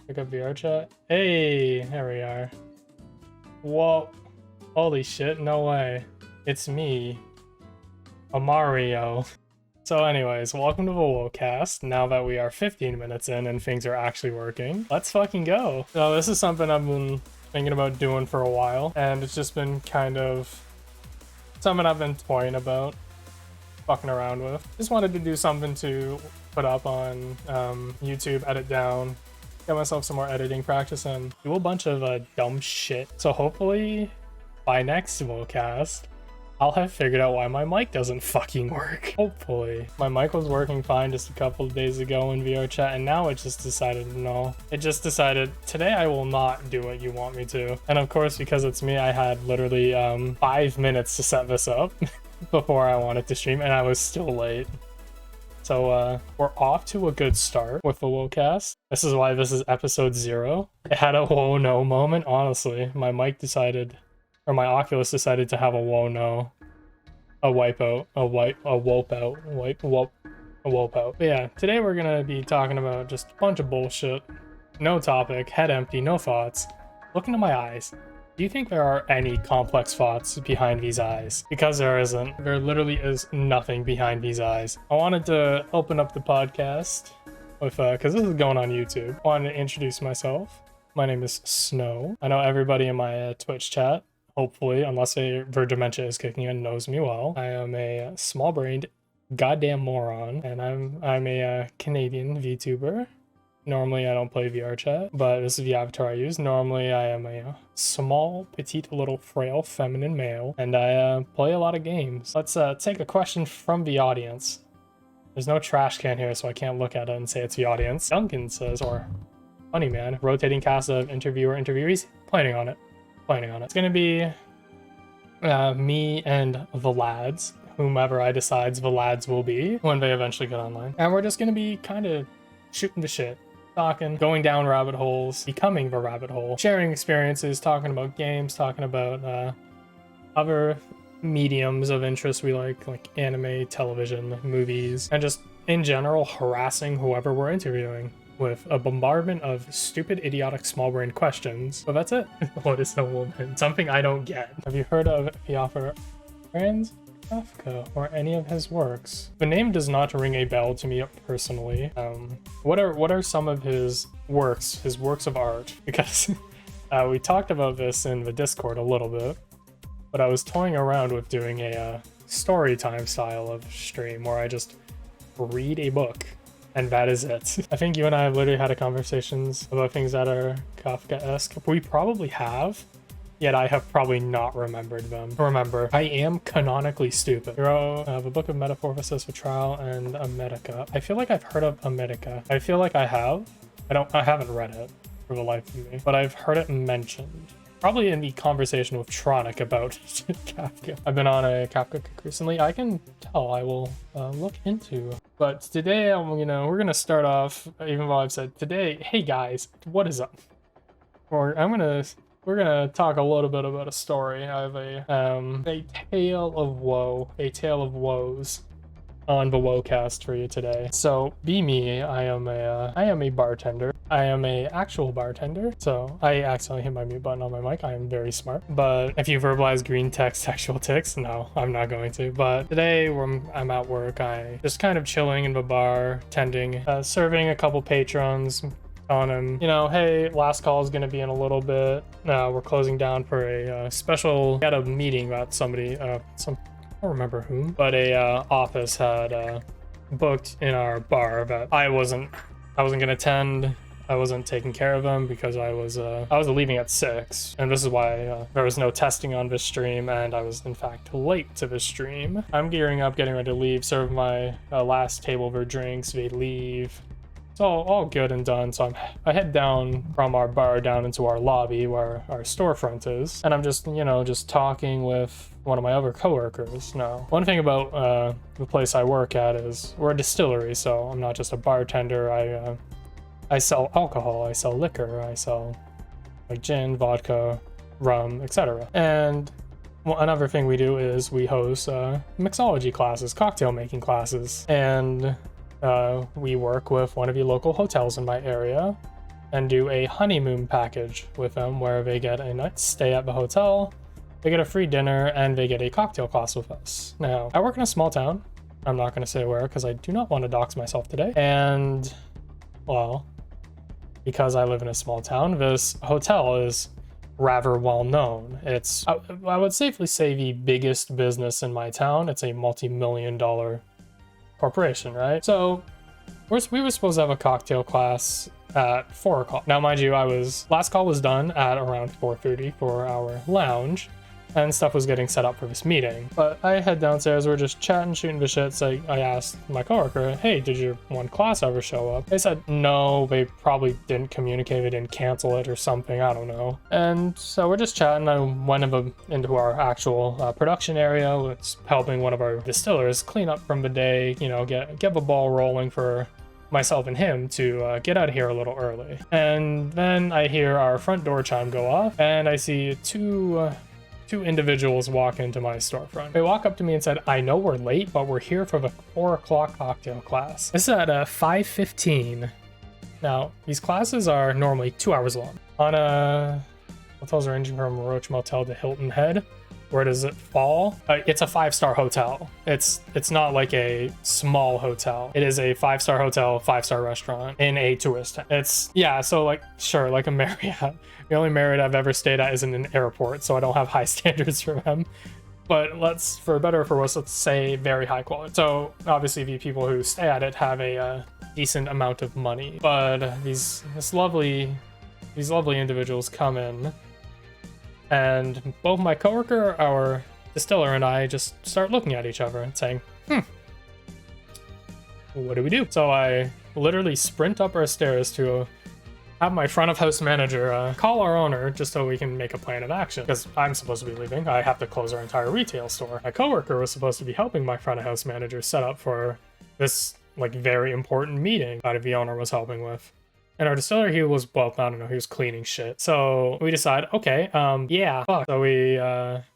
Pick up VR chat. Hey, there we are. Whoa. Holy shit, no way. It's me, a Mario. So anyways, welcome to the Wohcast. Now that we are 15 minutes in and things are actually working, let's fucking go. So this is something I've been thinking about doing for a while, and it's just been kind of something I've been toying about, fucking around with. Just wanted to do something to put up on YouTube, edit down, get myself some more editing practice, and do a bunch of dumb shit. So hopefully by next Wohcast, I'll have figured out why my mic doesn't fucking work. Hopefully. My mic was working fine just a couple of days ago in VR chat, and now it just decided no. It just decided, today I will not do what you want me to. And of course, because it's me, I had literally 5 minutes to set this up before I wanted to stream, and I was still late. So we're off to a good start with the Wohcast. This is why this is episode 0. It had a whoa no moment, honestly. My mic decided, or my Oculus decided to have a whoa no, a wipeout, a whoop out. But yeah, today we're gonna be talking about just a bunch of bullshit. No topic, head empty, no thoughts. Look into my eyes. Do you think there are any complex thoughts behind these eyes? Because there isn't. There literally is nothing behind these eyes. I wanted to open up the podcast with, because this is going on YouTube. I wanted to introduce myself. My name is Snow. I know everybody in my Twitch chat, hopefully, unless their dementia is kicking in, knows me well. I am a small-brained goddamn moron, and I'm a Canadian VTuber. Normally I don't play VR chat, but this is the avatar I use. Normally I am a small, petite, little, frail, feminine male, and I play a lot of games. Let's take a question from the audience. There's no trash can here, so I can't look at it and say it's the audience. Duncan says, or funny man, rotating cast of interviewees. Planning on it. It's gonna be me and the lads, whomever I decides the lads will be when they eventually get online. And we're just gonna be kind of shooting the shit. Talking, going down rabbit holes, becoming the rabbit hole, sharing experiences, talking about games, talking about other mediums of interest we like anime, television, movies, and just in general harassing whoever we're interviewing with a bombardment of stupid, idiotic, small-brained questions. But that's it. What is a woman? Something I don't get. Have you heard of the author Franz Kafka or any of his works? The name does not ring a bell to me personally. What are some of his works of art? Because we talked about this in the Discord a little bit, but I was toying around with doing a story time style of stream where I just read a book, and that is it. I think you and I have literally had a conversations about things that are Kafka-esque. We probably have, yet I have probably not remembered them. Remember, I am canonically stupid. I have a book of Metamorphosis for Trial and a Medica. I feel like I've heard of a Medica. I feel like I have. I haven't read it for the life of me, but I've heard it mentioned. Probably in the conversation with Tronic about Kafka. I've been on a Kafka kick recently. I can tell. I will look into. But today, we're gonna start off. Even though I've said today, hey guys, what is up? We're gonna talk a little bit about a story. I have a tale of woe, a tale of woes on the Wohcast for you today. So be me. I am a bartender. I am a actual bartender. So I accidentally hit my mute button on my mic. I am very smart. But if you verbalize green text textual ticks, no, I'm not going to. But today I'm at work. I just kind of chilling in the bar, tending, serving a couple patrons. On him, hey, last call is going to be in a little bit. We're closing down for a special, got a meeting about somebody, I don't remember whom, but a office had booked in our bar that I wasn't going to attend. I wasn't taking care of them because I was leaving at 6, and this is why there was no testing on this stream, and I was in fact late to the stream. I'm gearing up, getting ready to leave, serve my last table for drinks, they leave. It's all good and done, so I head down from our bar down into our lobby where our storefront is, and I'm just, just talking with one of my other coworkers. Now, one thing about the place I work at is we're a distillery, so I'm not just a bartender. I sell alcohol, I sell liquor, I sell like gin, vodka, rum, etc. And another thing we do is we host mixology classes, cocktail making classes, and we work with one of the local hotels in my area and do a honeymoon package with them where they get a night's stay at the hotel, they get a free dinner, and they get a cocktail class with us. Now, I work in a small town. I'm not going to say where because I do not want to dox myself today. And, well, because I live in a small town, this hotel is rather well known. It's, I would safely say, the biggest business in my town. It's a multi-million-dollar corporation, right? So we were supposed to have a cocktail class at 4 o'clock. Now, mind you, last call was done at around 4:30 for our lounge, and stuff was getting set up for this meeting. But I head downstairs, we're just chatting, shooting the shit. So I asked my coworker, hey, did your one class ever show up? They said no, they probably didn't communicate, they didn't cancel it or something, I don't know. And so we're just chatting. I went into our actual production area, it's helping one of our distillers clean up from the day, you know, get the ball rolling for myself and him to get out of here a little early. And then I hear our front door chime go off, and I see two individuals walk into my storefront. They walk up to me and said, I know we're late, but we're here for the 4 o'clock cocktail class. This is at 5:15. Now, these classes are normally 2 hours long. On hotels ranging from Roach Motel to Hilton Head. Where does it fall? It's a 5-star hotel. It's not like a small hotel. It is a 5-star hotel, 5-star restaurant in a tourist town. It's, yeah, so like, sure, like a Marriott. The only Marriott I've ever stayed at is in an airport, so I don't have high standards for them. But for better or for worse, let's say very high quality. So obviously the people who stay at it have a decent amount of money. But these lovely individuals come in, and both my coworker, our distiller, and I just start looking at each other and saying, what do we do? So I literally sprint up our stairs to have my front of house manager call our owner just so we can make a plan of action, because I'm supposed to be leaving. I have to close our entire retail store. My coworker was supposed to be helping my front of house manager set up for this like very important meeting that the owner was helping with. And our distiller, he was, well, I don't know, he was cleaning shit. So we decide, okay, yeah, fuck. So we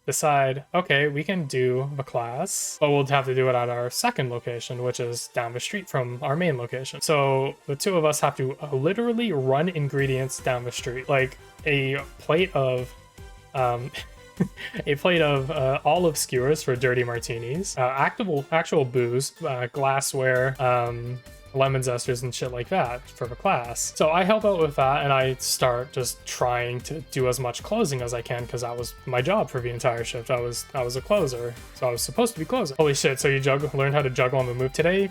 decide, okay, we can do the class, but we'll have to do it at our second location, which is down the street from our main location. So the two of us have to literally run ingredients down the street, like a plate of olive skewers for dirty martinis, actual booze, glassware, lemon zesters and shit like that for the class. So I help out with that, and I start just trying to do as much closing as I can, because that was my job for the entire shift. I was a closer, so I was supposed to be closing. Holy shit, so you learn how to juggle on the move today?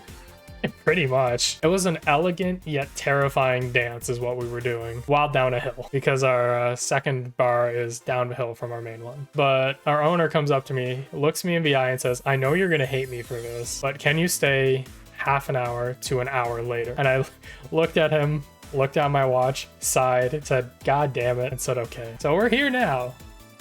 Pretty much. It was an elegant yet terrifying dance is what we were doing while down a hill, because our second bar is down the hill from our main one. But our owner comes up to me, looks me in the eye and says, I know you're gonna hate me for this, but can you stay half an hour to an hour later? And I looked at him, looked at my watch, sighed, said, God damn it, and said, okay. So we're here now.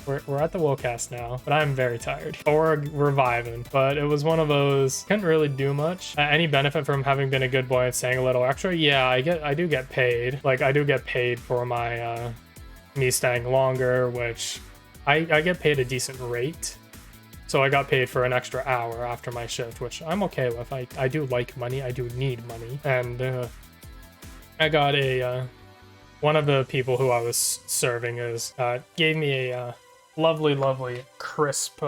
We're at the Wohcast now, but I'm very tired. But we're reviving. But it was one of those, couldn't really do much. Any benefit from having been a good boy and staying a little extra? Yeah, I do get paid. Like, I do get paid for my me staying longer, which I get paid a decent rate. So I got paid for an extra hour after my shift, which I'm okay with. I do like money. I do need money. And I got one of the people who I was serving gave me a lovely, crisp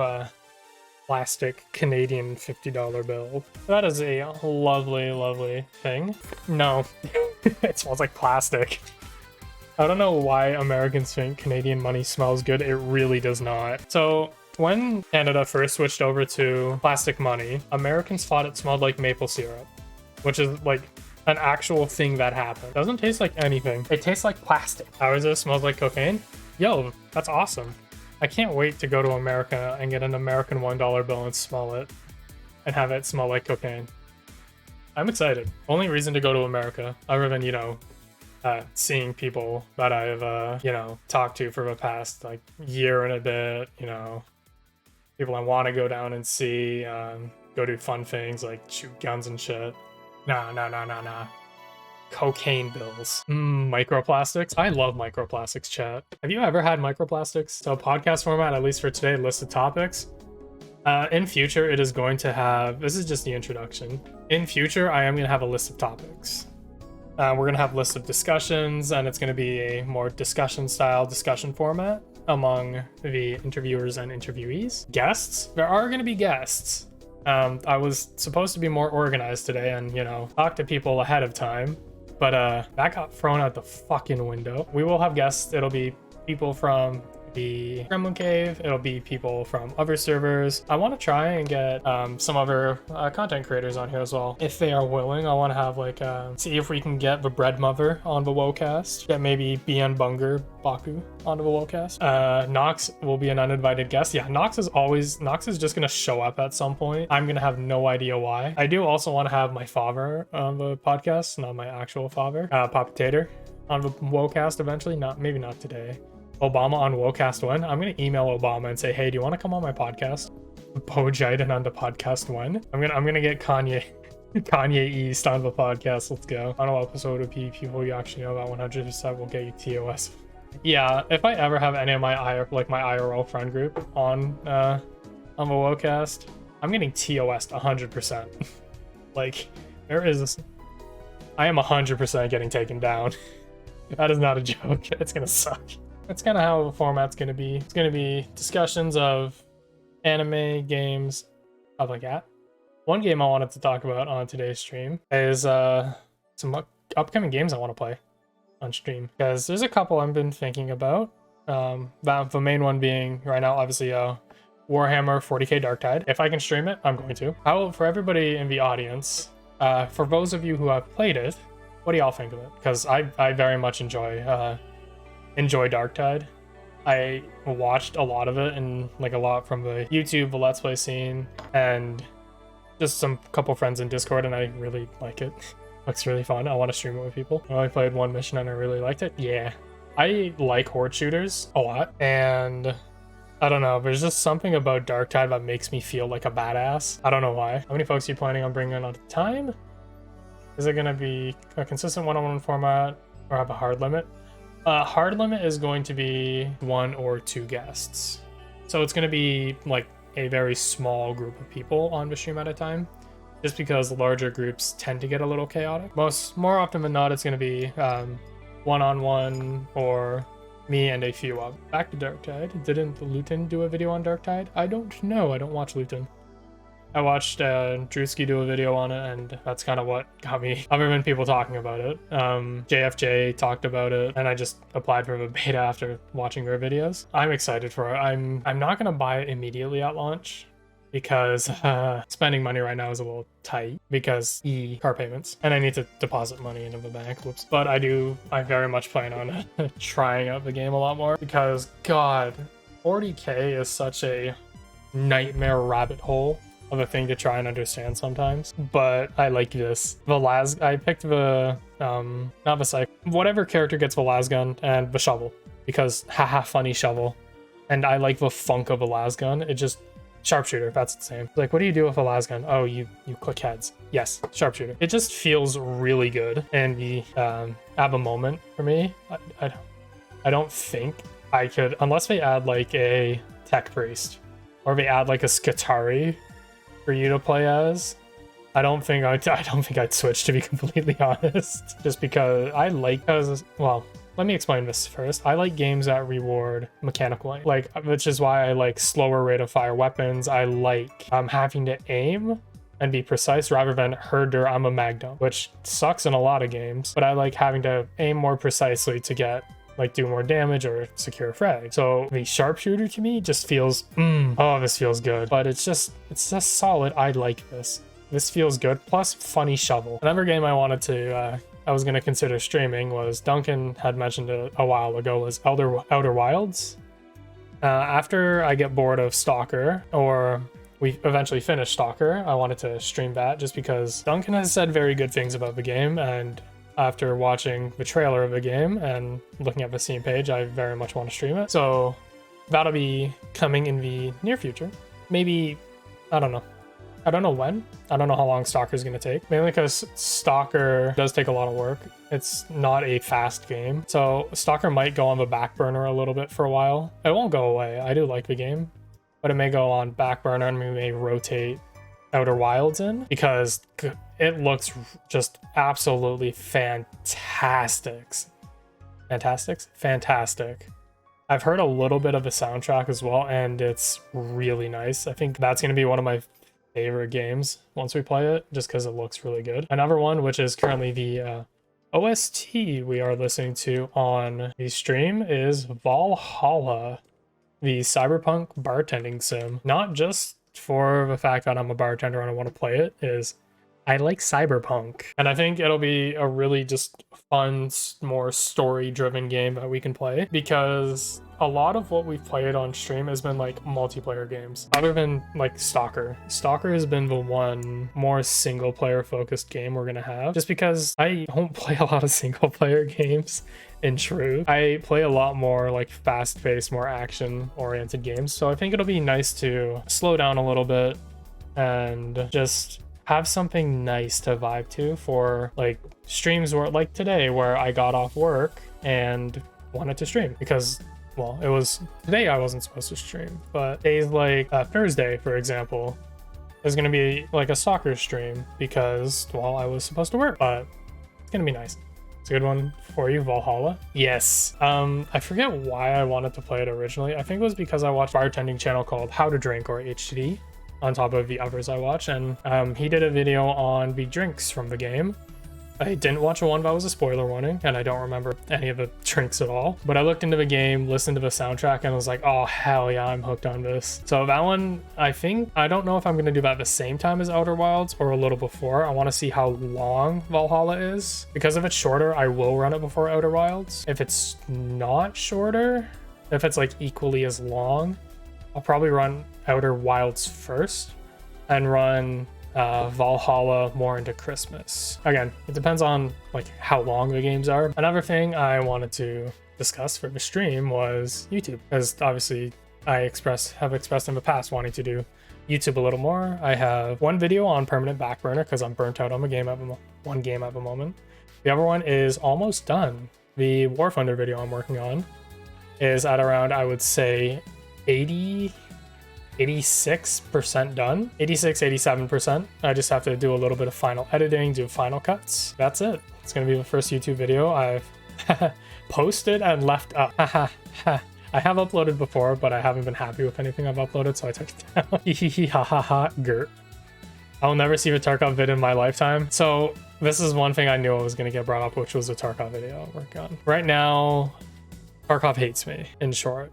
plastic Canadian $50 bill. That is a lovely thing. No, it smells like plastic. I don't know why Americans think Canadian money smells good. It really does not. So when Canada first switched over to plastic money, Americans thought it smelled like maple syrup, which is like an actual thing that happened. Doesn't taste like anything. It tastes like plastic. Ours smells like cocaine. Yo, that's awesome. I can't wait to go to America and get an American $1 bill and smell it and have it smell like cocaine. I'm excited. Only reason to go to America, other than, seeing people that I've, talked to for the past like year and a bit, people I want to go down and see, go do fun things like shoot guns and shit. Nah. Cocaine bills. Microplastics. I love microplastics, chat. Have you ever had microplastics? So podcast format, at least for today, list of topics. In future, it is going to have, this is just the introduction. In future, I am going to have a list of topics. We're going to have lists of discussions, and it's going to be a more discussion-style discussion format among the interviewers and interviewees. Guests? There are going to be guests. I was supposed to be more organized today and, you know, talk to people ahead of time, but that got thrown out the fucking window. We will have guests. It'll be people from the Gremlin Cave. It'll be people from other servers. I want to try and get some other content creators on here as well, if they are willing. I want to have like see if we can get the Bread Mother on the Wohcast, get maybe BN Bunger Baku onto the Wohcast. Nox will be an uninvited guest. Yeah, Nox is just gonna show up at some point. I'm gonna have no idea why. I do also want to have my father on the podcast, not my actual father, Papa Tater, on the Wohcast eventually. Maybe not today. Obama on Wohcast when? I'm gonna email Obama and say, hey, do you want to come on my podcast? Poe Jiden on the podcast when? I'm gonna get Kanye East on the podcast. Let's go. On an episode of people you actually know about 100% will get you TOS. Yeah, if I ever have any of my IRL friend group on the Wohcast, I'm getting TOS'd 100%. Like, I am 100% getting taken down. That is not a joke. It's gonna suck. That's kind of how the format's going to be. It's going to be discussions of anime, games, stuff like that. One game I wanted to talk about on today's stream is some upcoming games I want to play on stream. Because there's a couple I've been thinking about. The main one being, right now, obviously, Warhammer 40k Darktide. If I can stream it, I'm going to. For everybody in the audience, for those of you who have played it, what do y'all think of it? Because I very much enjoy Darktide. I watched a lot of it and like a lot from the YouTube, the Let's Play scene, and just some couple friends in Discord, and I really like it. Looks really fun. I want to stream it with people. I only played one mission and I really liked it. Yeah. I like horde shooters a lot, and I don't know, there's just something about Darktide that makes me feel like a badass. I don't know why. How many folks are you planning on bringing on at a time? Is it going to be a consistent one-on-one format or have a hard limit? Hard limit is going to be 1 or 2 guests. So it's going to be like a very small group of people on the stream at a time, just because larger groups tend to get a little chaotic. More often than not, it's going to be one-on-one or me and a few up. Back to Darktide. Didn't Luton do a video on Darktide? I don't know. I don't watch Luton. I watched Drewski do a video on it, and that's kind of what got me, other than people talking about it. JFJ talked about it, and I just applied for the beta after watching their videos. I'm excited for it. I'm not going to buy it immediately at launch, because spending money right now is a little tight, because car payments, and I need to deposit money into the bank. Whoops. But I very much plan on trying out the game a lot more, because, God, 40k is such a nightmare rabbit hole of a thing to try and understand sometimes, but I like this. I picked the not the psych, whatever character gets the lasgun and the shovel, because haha, funny shovel, and I like the funk of a lasgun. It just sharpshooter, that's the same. Like, what do you do with a lasgun? Oh, you click heads. Yes, sharpshooter. It just feels really good, and the at the moment for me, I don't think I could, unless they add like a tech priest or they add like a Skitari for you to play as. I don't think I'd switch, to be completely honest. Just because well, let me explain this first. I like games that reward mechanical aim, which is why I like slower rate of fire weapons. I like having to aim and be precise rather than herder. I'm a magnum, which sucks in a lot of games, but I like having to aim more precisely to get do more damage or secure a frag. So the sharpshooter to me just feels, oh, this feels good. But it's just solid. I like this. This feels good. Plus funny shovel. Another game I wanted to, I was going to consider streaming was, Duncan had mentioned it a while ago, was Outer Wilds. After I get bored of Stalker, or we eventually finish Stalker, I wanted to stream that just because Duncan has said very good things about the game, and after watching the trailer of the game and looking at the Steam page, I very much want to stream it. So that'll be coming in the near future. Maybe, I don't know. I don't know when. I don't know how long Stalker is going to take. Mainly because Stalker does take a lot of work. It's not a fast game. So Stalker might go on the back burner a little bit for a while. It won't go away. I do like the game. But it may go on back burner, and we may rotate Outer Wilds in, because it looks just absolutely fantastic. Fantastic. I've heard a little bit of the soundtrack as well, and it's really nice. I think that's going to be one of my favorite games once we play it, just because it looks really good. Another one, which is currently the OST we are listening to on the stream, is Valhalla, the cyberpunk bartending sim. Not just for the fact that I'm a bartender and I want to play it, is I like cyberpunk. And I think it'll be a really just fun, more story-driven game that we can play, because a lot of what we've played on stream has been like multiplayer games, other than like Stalker. Stalker has been the one more single-player focused game we're gonna have, just because I don't play a lot of single-player games. In truth, I play a lot more like fast-paced, more action-oriented games, so I think it'll be nice to slow down a little bit and just have something nice to vibe to for like streams where, like today, where I got off work and wanted to stream, because, well, it was today I wasn't supposed to stream, but days like Thursday, for example, is going to be like a soccer stream because, well, I was supposed to work, but it's going to be nice. It's a good one for you, Valhalla. Yes. I forget why I wanted to play it originally. I think it was because I watched a bartending channel called How to Drink, or HTD, on top of the others I watch, and he did a video on the drinks from the game. I didn't watch one that was a spoiler warning, and I don't remember any of the drinks at all, but I looked into the game, listened to the soundtrack, and was like, oh hell yeah, I'm hooked on this. So that one, I don't know if I'm gonna do that at the same time as Outer Wilds or a little before. I want to see how long Valhalla is, because if it's shorter, I will run it before Outer Wilds. If it's not shorter, if it's like equally as long, I'll probably run Outer Wilds first and run Valhalla more into Christmas. Again, it depends on like how long the games are. Another thing I wanted to discuss for the stream was YouTube, because obviously I have expressed in the past wanting to do YouTube a little more. I have one video on permanent back burner because I'm burnt out on one game at the moment. The other one is almost done. The War Thunder video I'm working on is at around, I would say, 86% done, 87%. I just have to do a little bit of final editing, do final cuts. That's it. It's gonna be the first YouTube video I've posted and left up. I have uploaded before, but I haven't been happy with anything I've uploaded, so I took it down. Gert. I'll never see the Tarkov vid in my lifetime. So this is one thing I knew I was gonna get brought up, which was the Tarkov video I'm working on. Right now, Tarkov hates me, in short.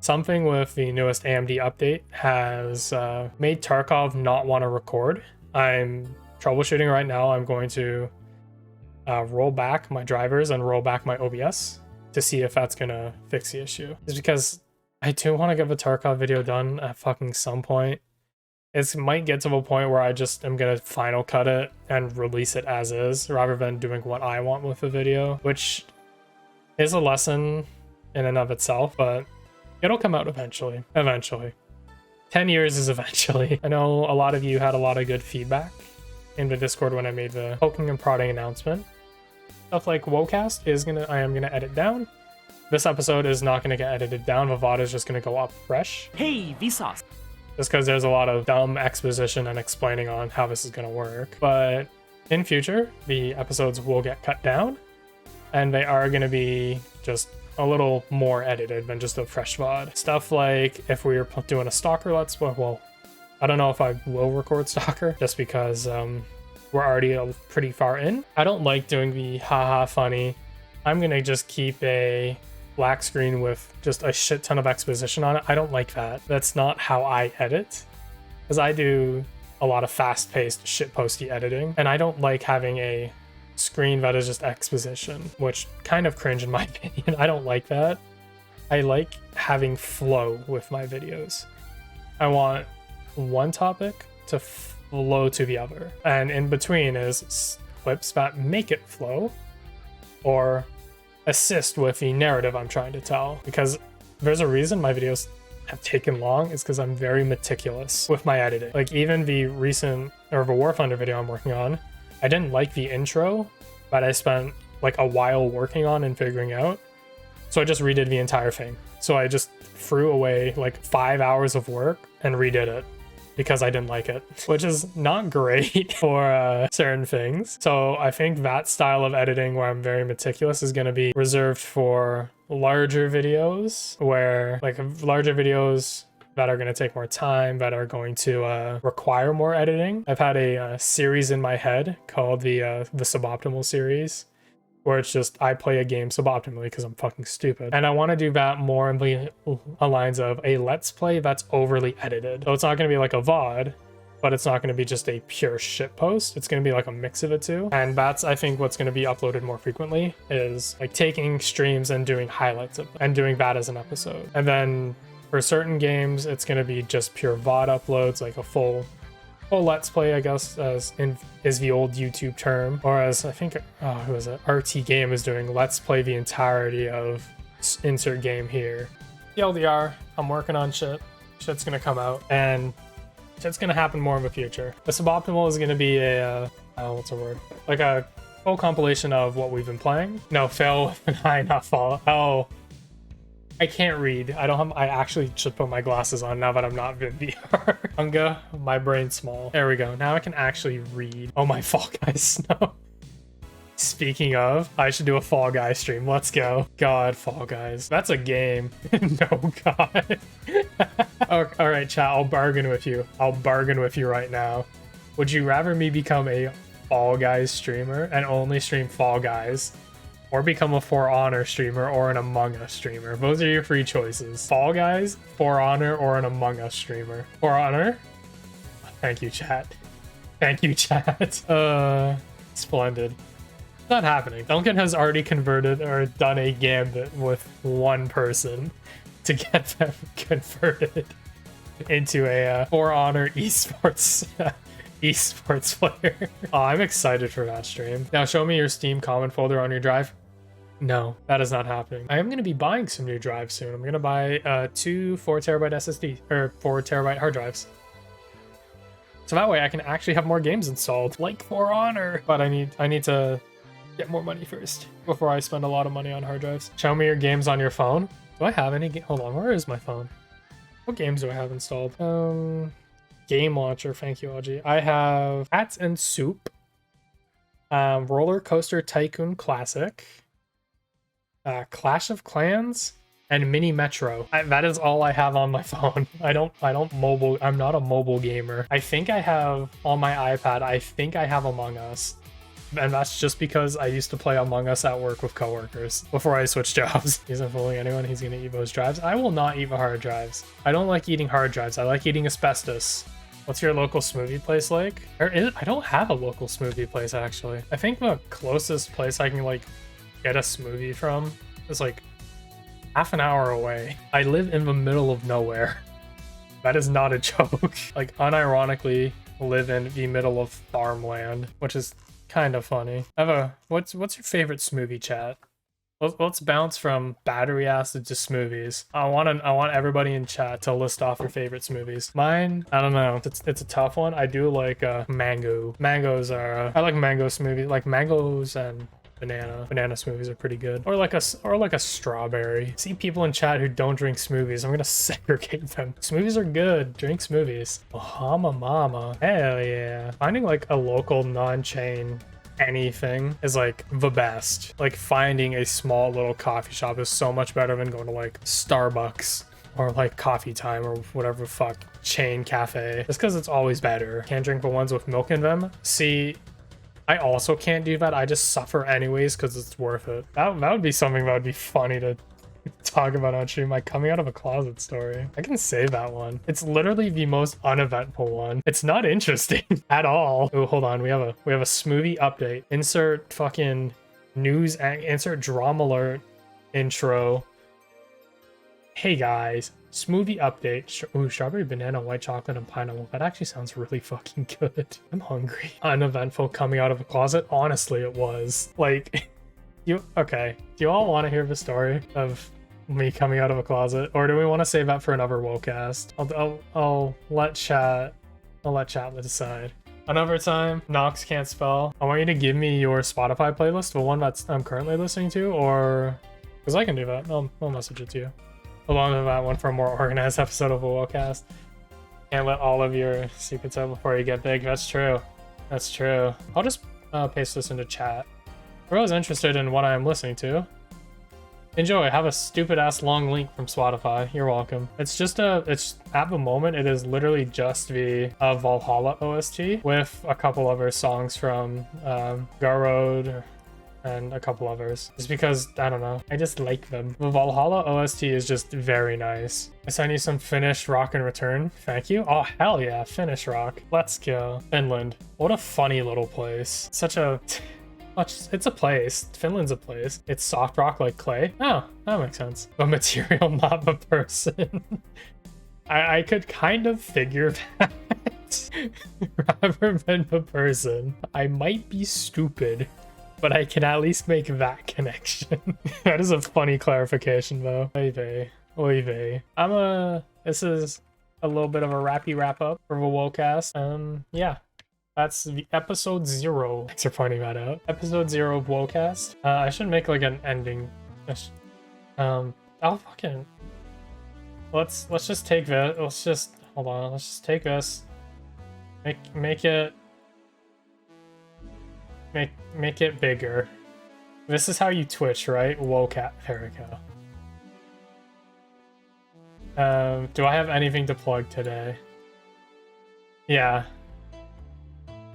Something with the newest AMD update has made Tarkov not want to record. I'm troubleshooting right now. I'm going to roll back my drivers and roll back my OBS to see if that's going to fix the issue. It's because I do want to get the Tarkov video done at fucking some point. It might get to a point where I just am going to final cut it and release it as is, rather than doing what I want with the video, which is a lesson in and of itself, but it'll come out eventually. 10 years is eventually. I know a lot of you had a lot of good feedback in the Discord when I made the poking and prodding announcement. Stuff like Wohcast I am gonna edit down. This episode is not gonna get edited down. The VOD is just gonna go up fresh. Hey, Vsauce. Just because there's a lot of dumb exposition and explaining on how this is gonna work. But in future, the episodes will get cut down, and they are gonna be just a little more edited than just a fresh VOD. Stuff like if we were doing a Stalker Let's Play, well, I don't know if I will record Stalker, just because we're already pretty far in. I don't like doing the haha funny. I'm gonna just keep a black screen with just a shit ton of exposition on it. I don't like that. That's not how I edit, because I do a lot of fast-paced shitposty editing, and I don't like having a screen that is just exposition, which kind of cringe in my opinion. I don't like that. I like having flow with my videos. I want one topic to flow to the other, and in between is clips that make it flow or assist with the narrative I'm trying to tell, because there's a reason my videos have taken long, is because I'm very meticulous with my editing. Like even the War Thunder video I'm working on, I didn't like the intro, but I spent like a while working on and figuring out. So I just redid the entire thing. So I just threw away like 5 hours of work and redid it. because I didn't like it, which is not great for certain things. So I think that style of editing where I'm very meticulous is going to be reserved for larger videos, where like larger videos that are going to take more time, that are going to require more editing. I've had a series in my head called the suboptimal series, where it's just I play a game suboptimally because I'm fucking stupid. And I want to do that more in the lines of a let's play that's overly edited. So it's not going to be like a VOD, but it's not going to be just a pure shit post. It's going to be like a mix of it too. And that's, I think, what's going to be uploaded more frequently is like taking streams and doing highlights of them and doing that as an episode. And then for certain games, it's going to be just pure VOD uploads, like a full let's play, I guess, is the old YouTube term. Or as I think, who was it? RT Game is doing, let's play the entirety of insert game here. TLDR, I'm working on shit. Shit's going to come out. And shit's going to happen more in the future. The suboptimal is going to be a, what's the word? Like a full compilation of what we've been playing. No, fail with an eye, not fall. Oh. I can't read. I actually should put my glasses on now that I'm not in VR. Unga, my brain's small. There we go. Now I can actually read. Oh, my Fall Guys snow. Speaking of, I should do a Fall Guys stream. Let's go. God, Fall Guys. That's a game. No, God. All right, chat. I'll bargain with you. I'll bargain with you right now. Would you rather me become a Fall Guys streamer and only stream Fall Guys, or become a For Honor streamer or an Among Us streamer? Those are your free choices. Fall Guys, For Honor, or an Among Us streamer. For Honor? Thank you, chat. Thank you, chat. Splendid. Not happening. Duncan has already converted or done a gambit with one person to get them converted into a For Honor esports player. Oh, I'm excited for that stream. Now show me your Steam comment folder on your drive. No, that is not happening. I am going to be buying some new drives soon. I'm going to buy 2 4TB SSD or 4TB hard drives. So that way I can actually have more games installed, like For Honor. But I need to get more money first before I spend a lot of money on hard drives. Show me your games on your phone. Do I have any? Hold on, where is my phone? What games do I have installed? Game launcher, thank you, LG. I have Cats and Soup, Roller Coaster Tycoon Classic, Clash of Clans, and Mini Metro. That is all I have on my phone. I'm not a mobile gamer. I think I have on my iPad, I think I have Among Us. And that's just because I used to play Among Us at work with coworkers before I switched jobs. He isn't fooling anyone. He's gonna eat those drives. I will not eat the hard drives. I don't like eating hard drives. I like eating asbestos. What's your local smoothie place like? I don't have a local smoothie place, actually. I think the closest place I can like get a smoothie from is like half an hour away. I live in the middle of nowhere. That is not a joke. Like, unironically live in the middle of farmland, which is kind of funny. What's your favorite smoothie, chat? Let's bounce from battery acid to smoothies. I want everybody in chat to list off their favorite smoothies. Mine, I don't know. It's a tough one. I do like mango. Mangoes are I like mango smoothies. Like mangoes and banana smoothies are pretty good. Or like a strawberry. See people in chat who don't drink smoothies. I'm gonna segregate them. Smoothies are good. Drink smoothies. Bahama Mama. Hell yeah. Finding like a local non-chain anything is like the best. Like finding a small little coffee shop is so much better than going to like Starbucks or like Coffee Time or whatever the fuck chain cafe. Just because it's always better. Can't drink the ones with milk in them. See, I also can't do that. I just suffer anyways because it's worth it. That would be something that would be funny to talk about on stream. My coming out of a closet story. I can save that one. It's literally the most uneventful one. It's not interesting at all. Oh, hold on. We have a smoothie update. Insert fucking news and insert drama alert intro. Hey guys, smoothie update. Ooh, strawberry, banana, white chocolate, and pineapple. That actually sounds really fucking good. I'm hungry. Uneventful coming out of a closet. Honestly, it was. Like, okay. Do you all want to hear the story of me coming out of a closet, or do we want to save that for another Wohcast? I'll let chat decide. Another time, Nox can't spell. I want you to give me your Spotify playlist, the one I'm currently listening to, or because I can do that. I'll message it to you along with that one for a more organized episode of a Wohcast. Can't let all of your secrets out before you get big. That's true. That's true. I'll just paste this into chat. For those interested in what I'm listening to, enjoy. Have a stupid ass long link from Spotify. You're welcome. It's at the moment, it is literally just the Valhalla OST with a couple other songs from Garroad and a couple others. Just because, I don't know, I just like them. The Valhalla OST is just very nice. I sent you some Finnish rock in return. Thank you. Oh, hell yeah, Finnish rock. Let's go. Finland. What a funny little place. Such a... It's a place. Finland's a place. It's soft rock like clay. Oh, that makes sense. The material, not the person. I could kind of figure that rather than the person. I might be stupid, but I can at least make that connection. That is a funny clarification though. Oy vey. Oy vey. This is a little bit of a rappy wrap up for the Wohcast. Yeah. That's the episode 0. Thanks for pointing that out. Episode 0 of Wohcast. I should make like an ending. I'll fucking... Let's just take that. Let's just... Hold on. Let's just take this. Make it bigger. This is how you Twitch, right? Wohcast. There we go. Do I have anything to plug today? Yeah.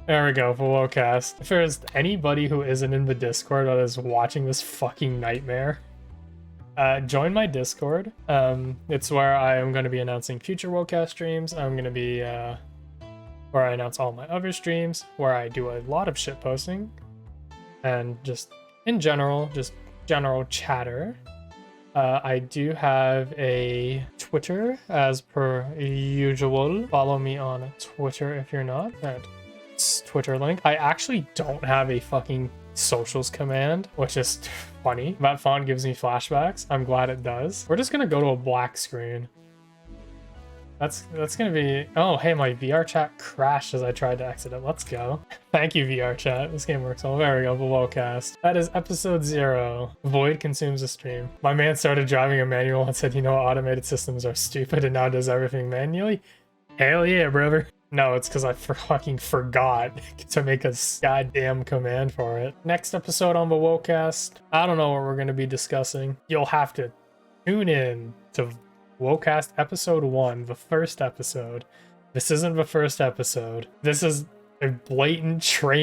There we go, for Wohcast. If there's anybody who isn't in the Discord that is watching this fucking nightmare, join my Discord. It's where I am going to be announcing future Wohcast streams. I'm going to be where I announce all my other streams, where I do a lot of shit posting, and just in general, just general chatter. I do have a Twitter, as per usual. Follow me on Twitter if you're not. Twitter link. I actually don't have a fucking socials command, which is funny. That font gives me flashbacks. I'm glad it does. We're just gonna go to a black screen. That's gonna be... Oh, hey, my VR chat crashed as I tried to exit it. Let's go. Thank you, VR chat. This game works well. There we go, the Wohcast. That is episode 0. Void consumes a stream. My man started driving a manual and said, you know, automated systems are stupid and now does everything manually. Hell yeah, brother. No, it's because I fucking forgot to make a goddamn command for it. Next episode on the Wohcast, I don't know what we're going to be discussing. You'll have to tune in to Wohcast episode 1, the first episode. This isn't the first episode. This is a blatant train